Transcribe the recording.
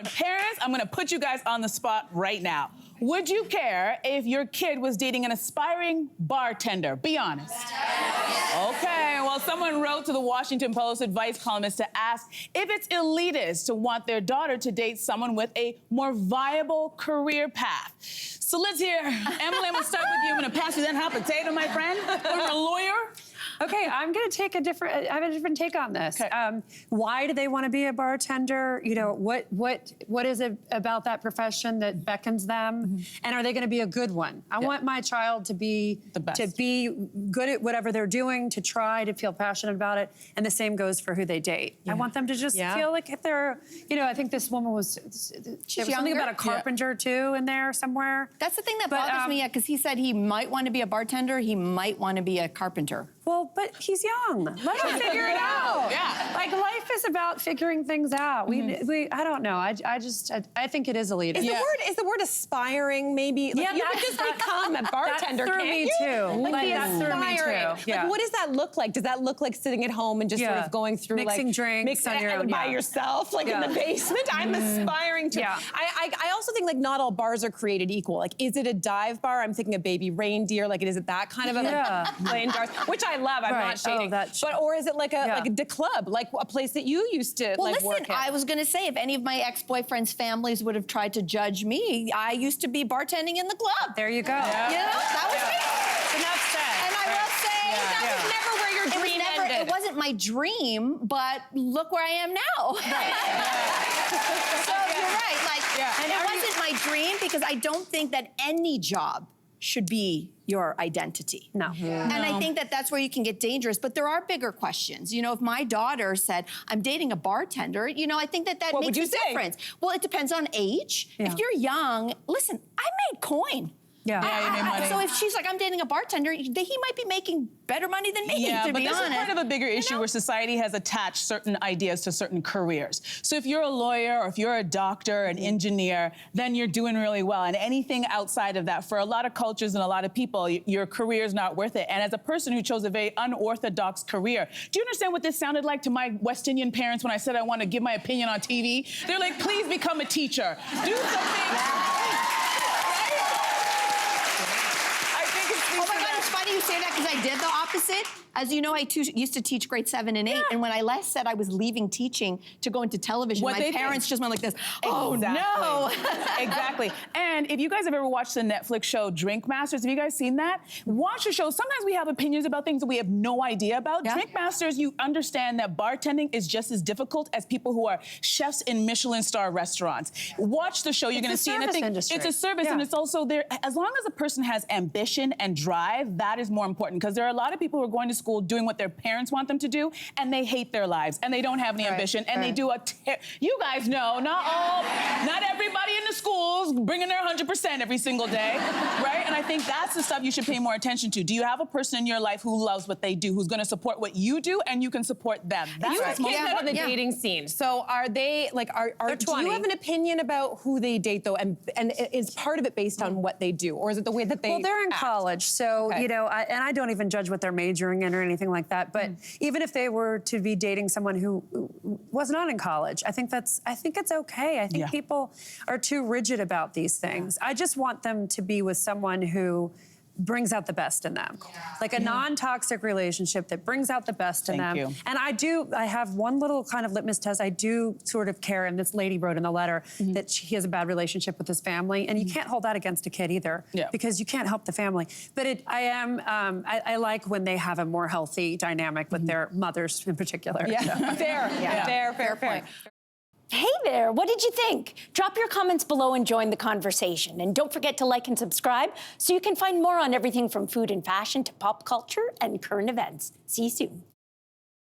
Parents, I'm gonna put you guys on the spot right now. Would you care if your kid was dating an aspiring bartender? Be honest. Okay, well, someone wrote to the Washington Post advice columnist to ask if it's elitist to want their daughter to date someone with a more viable career path. So let's hear. Emily, I'm gonna start with you. I'm gonna pass you that hot potato, my friend. You're a lawyer. Okay, I have a different take on this. Okay. Why do they want to be a bartender? You know, what is it about that profession that beckons them? And are they going to be a good one? I want my child to be the best. to be good at whatever they're doing, to try to feel passionate about it. And the same goes for who they date. I want them to just feel like if they're, you know, I think this woman was, there was something about a carpenter too in there somewhere. That's the thing that bothers me, because he said he might want to be a bartender, he might want to be a carpenter. Well, but he's young. Let him figure it out. Yeah. Like, life is about figuring things out. I don't know. I think it is elitist. Is the word aspiring maybe? Like, you could just become a bartender, that threw can't me you? too. Like, That threw me aspiring. too. Yeah. Like, what does that look like? Does that look like sitting at home and just sort of going through mixing drinks on your own, by yourself, like in the basement? I'm aspiring to. Yeah. I also think like not all bars are created equal. Like, is it a dive bar? I'm thinking a baby reindeer. Like, is it that kind of a like, playing darts, which I love. I'm not shading. Or is it like a club, like a place that you used to work in? I was gonna say, if any of my ex-boyfriends' families would have tried to judge me, I used to be bartending in the club. There you go. You know, that was me. Enough said. And I will say, that was never where your dream ended. It wasn't my dream, but look where I am now. So you're right, like, and it wasn't my dream because I don't think that any job should be your identity. No. And I think that that's where you can get dangerous, but there are bigger questions. You know, if my daughter said, I'm dating a bartender, you know, I think that that makes a difference. Well, it depends on age. If you're young, listen, I made coin. Yeah, you made money. So if she's like, I'm dating a bartender, he might be making better money than me, to be honest. This is part of a bigger issue where society has attached certain ideas to certain careers. So if you're a lawyer or if you're a doctor, an engineer, then you're doing really well. And anything outside of that, for a lot of cultures and a lot of people, your career is not worth it. And as a person who chose a very unorthodox career, do you understand what this sounded like to my West Indian parents when I said I want to give my opinion on TV? They're like, please become a teacher. Do something. Oh my God, it's funny you say that because I did the opposite. As you know, I used to teach grade 7 and 8, and when I last said I was leaving teaching to go into television, my parents just went like this, oh no. Exactly. And if you guys have ever watched the Netflix show Drink Masters, have you guys seen that? Watch the show. Sometimes we have opinions about things that we have no idea about. Drink Masters, you understand that bartending is just as difficult as people who are chefs in Michelin star restaurants. Watch the show, you're gonna see anything. It's a service, and it's also there. As long as a person has ambition and drive, that is more important, because there are a lot of people who are going to school doing what their parents want them to do, and they hate their lives, and they don't have any ambition, and they do you guys know, not everybody in the schools bringing their 100% every single day, right? And I think that's the stuff you should pay more attention to. Do you have a person in your life who loves what they do, who's gonna support what you do, and you can support them? That's what's most important. The dating scene. So are they, like, do you have an opinion about who they date, though, and is part of it based on what they do, or is it the way that they they're in college, so, you know, and I don't even judge what they're majoring in or anything like that, but even if they were to be dating someone who was not in college, I think it's okay. I think people are too rigid about these things. I just want them to be with someone who brings out the best in them. Like a non-toxic relationship that brings out the best in them. And I have one little kind of litmus test. I do sort of care, and this lady wrote in the letter that he has a bad relationship with his family, and you can't hold that against a kid either, because you can't help the family. But I like when they have a more healthy dynamic with their mothers in particular. Fair point. Hey there, what did you think? Drop your comments below and join the conversation. And don't forget to like and subscribe so you can find more on everything from food and fashion to pop culture and current events. See you soon.